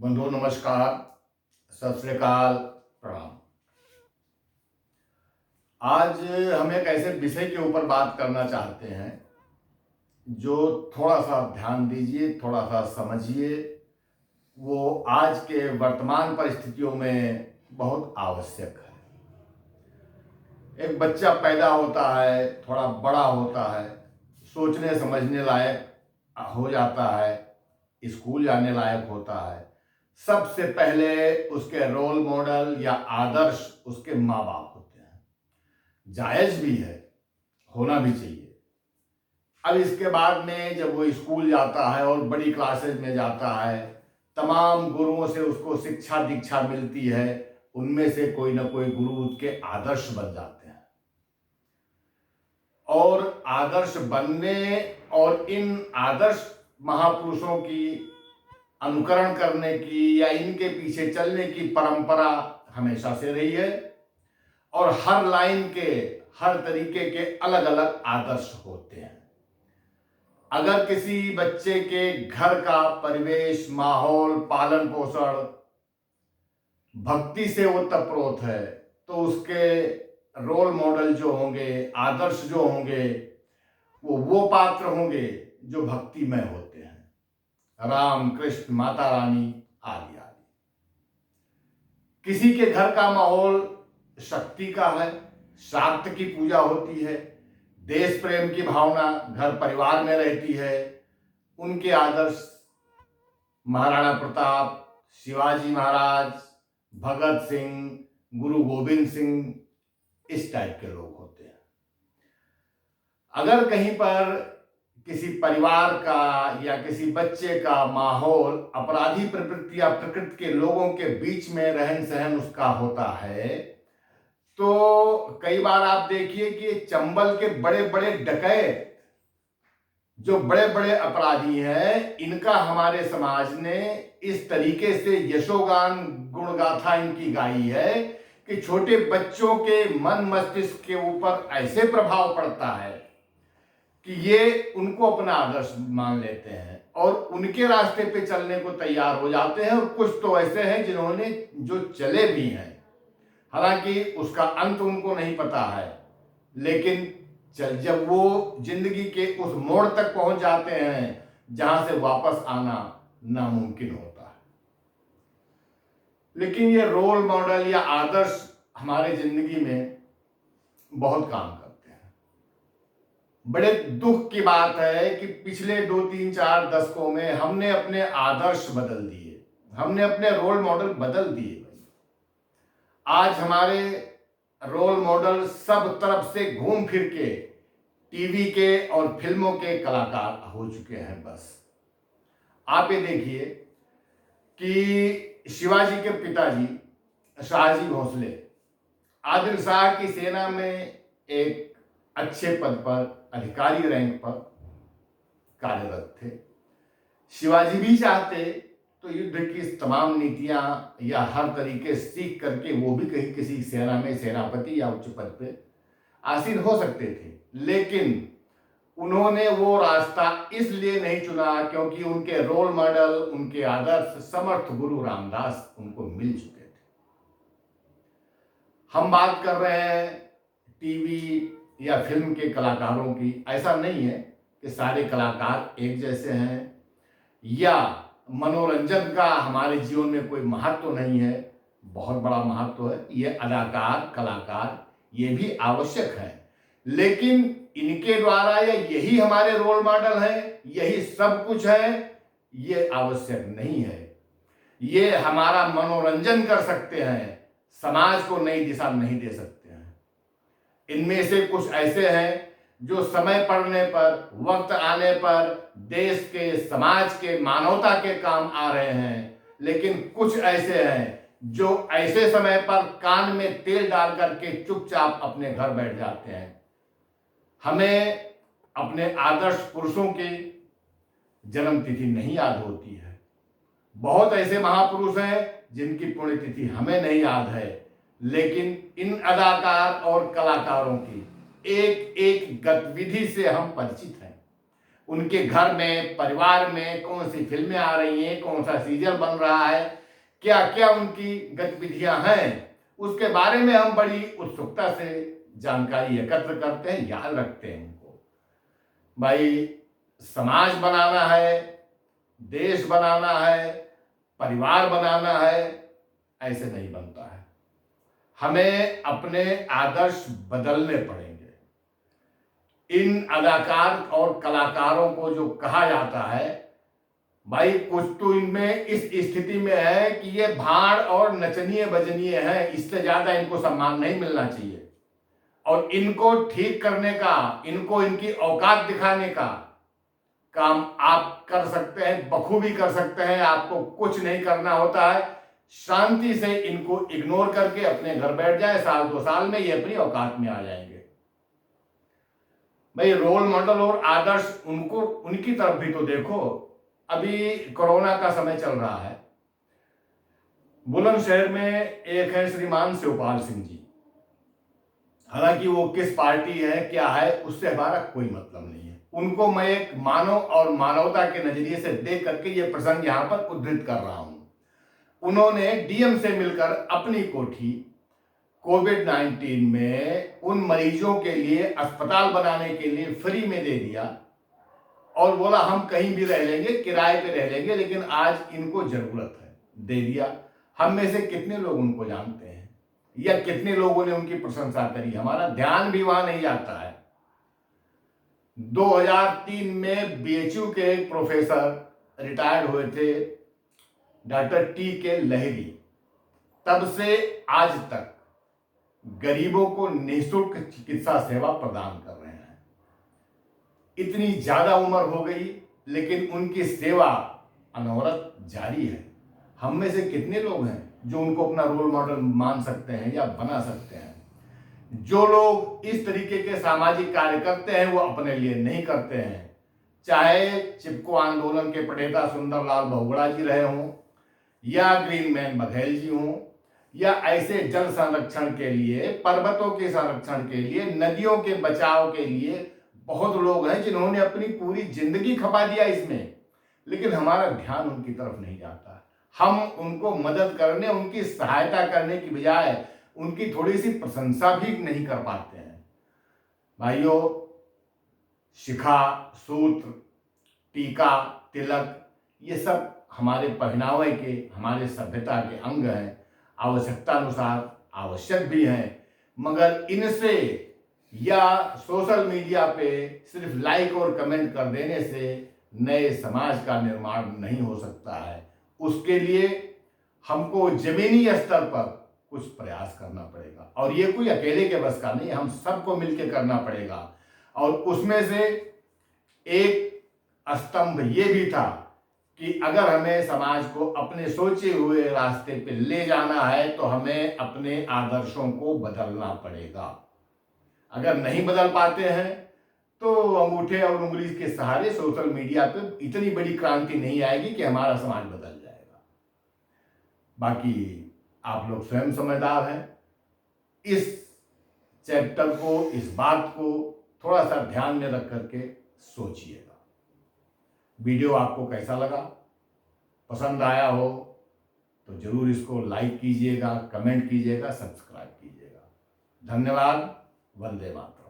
बंधु नमस्कार, सत श्री अकाल, प्रणाम। आज हम एक ऐसे विषय के ऊपर बात करना चाहते हैं जो थोड़ा सा ध्यान दीजिए, थोड़ा सा समझिए। वो आज के वर्तमान परिस्थितियों में बहुत आवश्यक है। एक बच्चा पैदा होता है, थोड़ा बड़ा होता है, सोचने समझने लायक हो जाता है, स्कूल जाने लायक होता है। सबसे पहले उसके रोल मॉडल या आदर्श उसके माँ बाप होते हैं। जायज भी है, होना भी चाहिए। अब इसके बाद में जब वो स्कूल जाता है और बड़ी क्लासेज में जाता है, तमाम गुरुओं से उसको शिक्षा दीक्षा मिलती है। उनमें से कोई ना कोई गुरु उसके आदर्श बन जाते हैं। और आदर्श बनने और इन आदर्श महापुरुषों की अनुकरण करने की या इनके पीछे चलने की परंपरा हमेशा से रही है। और हर लाइन के, हर तरीके के अलग अलग आदर्श होते हैं। अगर किसी बच्चे के घर का परिवेश, माहौल, पालन पोषण भक्ति से ओतप्रोत है, तो उसके रोल मॉडल जो होंगे, आदर्श जो होंगे, वो पात्र होंगे जो भक्तिमय होते हैं। राम, कृष्ण, माता रानी आदि आदि। किसी के घर का माहौल शक्ति का है, शाक्त की पूजा होती है, देश प्रेम की भावना घर परिवार में रहती है। उनके आदर्श महाराणा प्रताप, शिवाजी महाराज, भगत सिंह, गुरु गोविंद सिंह, इस टाइप के लोग होते हैं। अगर कहीं पर किसी परिवार का या किसी बच्चे का माहौल अपराधी प्रवृत्ति या प्रकृति के लोगों के बीच में रहन सहन उसका होता है, तो कई बार आप देखिए कि चंबल के बड़े बड़े डकैत, जो बड़े बड़े अपराधी हैं, इनका हमारे समाज ने इस तरीके से यशोगान गुणगाथा इनकी गाई है कि छोटे बच्चों के मन मस्तिष्क के ऊपर ऐसे प्रभाव पड़ता है कि ये उनको अपना आदर्श मान लेते हैं और उनके रास्ते पे चलने को तैयार हो जाते हैं। और कुछ तो ऐसे हैं जिन्होंने जो चले भी हैं, हालांकि उसका अंत उनको नहीं पता है, लेकिन जब वो जिंदगी के उस मोड़ तक पहुंच जाते हैं जहां से वापस आना नामुमकिन होता है। लेकिन ये रोल मॉडल या आदर्श हमारे जिंदगी में बहुत काम करते हैं। बड़े दुख की बात है कि पिछले 2-3-4 दशकों में हमने अपने आदर्श बदल दिए, हमने अपने रोल मॉडल बदल दिए। आज हमारे रोल मॉडल सब तरफ से घूम फिर के टीवी के और फिल्मों के कलाकार हो चुके हैं। बस आप ये देखिए कि शिवाजी के पिताजी शाहजी भोसले आदिल शाह की सेना में एक अच्छे पद पर, अधिकारी रैंक पर कार्यरत थे। शिवाजी भी चाहते तो युद्ध की तमाम नीतियां या हर तरीके सीख करके वो भी कहीं किसी सेना में सेनापति या उच्च पद पे आसीन हो सकते थे, लेकिन उन्होंने वो रास्ता इसलिए नहीं चुना क्योंकि उनके रोल मॉडल, उनके आदर्श समर्थ गुरु रामदास उनको मिल चुके थे। हम बात कर रहे हैं टीवी या फिल्म के कलाकारों की। ऐसा नहीं है कि सारे कलाकार एक जैसे हैं या मनोरंजन का हमारे जीवन में कोई महत्व नहीं है। बहुत बड़ा महत्व है। ये अदाकार, कलाकार ये भी आवश्यक है, लेकिन इनके द्वारा या यही हमारे रोल मॉडल है, यही सब कुछ है, ये आवश्यक नहीं है। ये हमारा मनोरंजन कर सकते हैं, समाज को नई दिशा नहीं दे सकते हैं। इनमें से कुछ ऐसे हैं जो समय पड़ने पर, वक्त आने पर देश के, समाज के, मानवता के काम आ रहे हैं, लेकिन कुछ ऐसे हैं जो ऐसे समय पर कान में तेल डाल करके चुपचाप अपने घर बैठ जाते हैं। हमें अपने आदर्श पुरुषों की जन्म तिथि नहीं याद होती है। बहुत ऐसे महापुरुष हैं जिनकी पुण्यतिथि हमें नहीं याद है, लेकिन इन अदाकार और कलाकारों की एक एक गतिविधि से हम परिचित हैं। उनके घर में, परिवार में कौन सी फिल्में आ रही हैं, कौन सा सीरियल बन रहा है, क्या क्या उनकी गतिविधियां हैं, उसके बारे में हम बड़ी उत्सुकता से जानकारी एकत्र करते हैं, याद रखते हैं उनको। भाई, समाज बनाना है, देश बनाना है, परिवार बनाना है, ऐसे नहीं बनता है। हमें अपने आदर्श बदलने पड़ेंगे। इन अदाकार और कलाकारों को जो कहा जाता है, भाई कुछ तो इनमें इस स्थिति में है कि ये भाड़ और नचनिए बजनिए हैं, इससे ज्यादा इनको सम्मान नहीं मिलना चाहिए। और इनको ठीक करने का, इनको इनकी औकात दिखाने का काम आप कर सकते हैं, बखूबी कर सकते हैं। आपको कुछ नहीं करना होता है, शांति से इनको इग्नोर करके अपने घर बैठ जाए, साल 2 साल में ये अपनी औकात में आ जाएंगे। भाई, रोल मॉडल और आदर्श उनको, उनकी तरफ भी तो देखो। अभी कोरोना का समय चल रहा है, बुलंदशहर में एक है श्रीमान शिवपाल सिंह जी। हालांकि वो किस पार्टी है, क्या है, उससे हमारा कोई मतलब नहीं है। उनको मैं एक मानव और मानवता के नजरिए से देख करके ये प्रसंग यहां पर उद्धृत कर रहा हूं। उन्होंने डीएम से मिलकर अपनी कोठी कोविड-19 में उन मरीजों के लिए अस्पताल बनाने के लिए फ्री में दे दिया और बोला हम कहीं भी रह लेंगे, किराए पे रह लेंगे, लेकिन आज इनको जरूरत है, दे दिया। हम में से कितने लोग उनको जानते हैं या कितने लोगों ने उनकी प्रशंसा करी? हमारा ध्यान भी वहां नहीं जाता है। 2003 में बीएचयू के एक प्रोफेसर रिटायर्ड हुए थे, डॉक्टर टी.के. लहिरी। तब से आज तक गरीबों को निःशुल्क चिकित्सा सेवा प्रदान कर रहे हैं। इतनी ज्यादा उम्र हो गई, लेकिन उनकी सेवा अनवरत जारी है। हम में से कितने लोग हैं जो उनको अपना रोल मॉडल मान सकते हैं या बना सकते हैं? जो लोग इस तरीके के सामाजिक कार्य करते हैं वो अपने लिए नहीं करते हैं। चाहे चिपको आंदोलन के प्रणेता सुंदरलाल बहुगुणा जी रहे हों, या ग्रीन मैन बघेल जी हों, या ऐसे जल संरक्षण के लिए, पर्वतों के संरक्षण के लिए, नदियों के बचाव के लिए बहुत लोग हैं जिन्होंने अपनी पूरी जिंदगी खपा दिया इसमें, लेकिन हमारा ध्यान उनकी तरफ नहीं जाता। हम उनको मदद करने, उनकी सहायता करने की बजाय उनकी थोड़ी सी प्रशंसा भी नहीं कर पाते हैं। भाइयों, शिखा, सूत्र, टीका, तिलक, ये सब हमारे पहनावे के, हमारे सभ्यता के अंग हैं, आवश्यकता अनुसार आवश्यक भी हैं, मगर इनसे या सोशल मीडिया पे सिर्फ लाइक और कमेंट कर देने से नए समाज का निर्माण नहीं हो सकता है। उसके लिए हमको जमीनी स्तर पर कुछ प्रयास करना पड़ेगा, और ये कोई अकेले के बस का नहीं, हम सबको मिलकर करना पड़ेगा। और उसमें से एक स्तंभ ये भी था कि अगर हमें समाज को अपने सोचे हुए रास्ते पे ले जाना है तो हमें अपने आदर्शों को बदलना पड़ेगा। अगर नहीं बदल पाते हैं तो अंगूठे और उंगली के सहारे सोशल मीडिया पे इतनी बड़ी क्रांति नहीं आएगी कि हमारा समाज बदल जाएगा। बाकी आप लोग स्वयं समझदार हैं। इस चैप्टर को, इस बात को थोड़ा सा ध्यान में रख करके सोचिएगा। वीडियो आपको कैसा लगा? पसंद आया हो तो जरूर इसको लाइक कीजिएगा, कमेंट कीजिएगा, सब्सक्राइब कीजिएगा। धन्यवाद। वंदे मातरम।